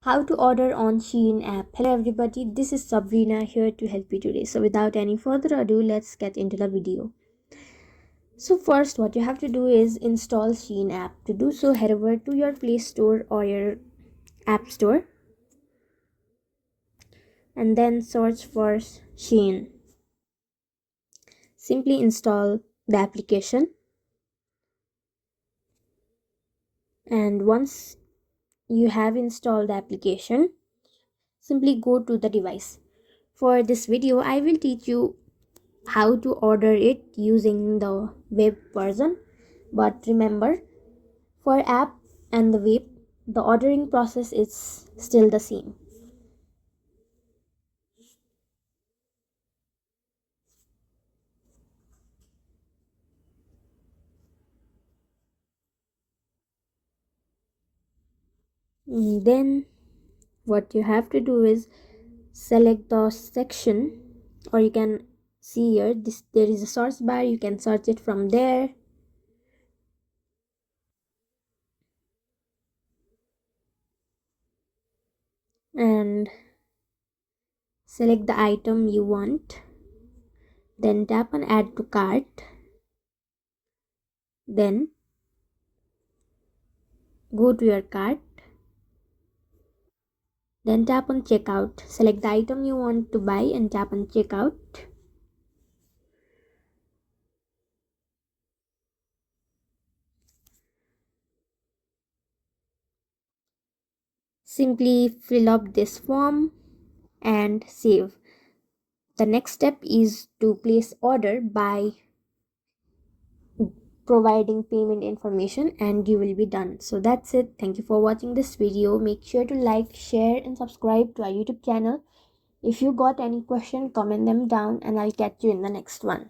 How to order on Shein app. Hello everybody, this is Sabrina here to help you today. So without any further ado, let's get into the video. So first, what you have to do is install Shein app. To do so, head over to your Play Store or your App Store and then search for Shein. Simply install the application, and once you have installed the application, simply go to the device. For this video, I will teach you how to order it using the web version, but remember, for app and the web, the ordering process is still the same. Then what you have to do is select the section, or you can see here there is a search bar, you can search it from there. And select the item you want, then tap on add to cart, then go to your cart, then tap on checkout. Select the item you want to buy and tap on checkout. Simply fill up this form and save. The next step is to place order by providing payment information, and you will be done. So that's it. Thank you for watching this video. Make sure to like, share and subscribe to our YouTube channel. If you got any question, comment them down and I'll catch you in the next one.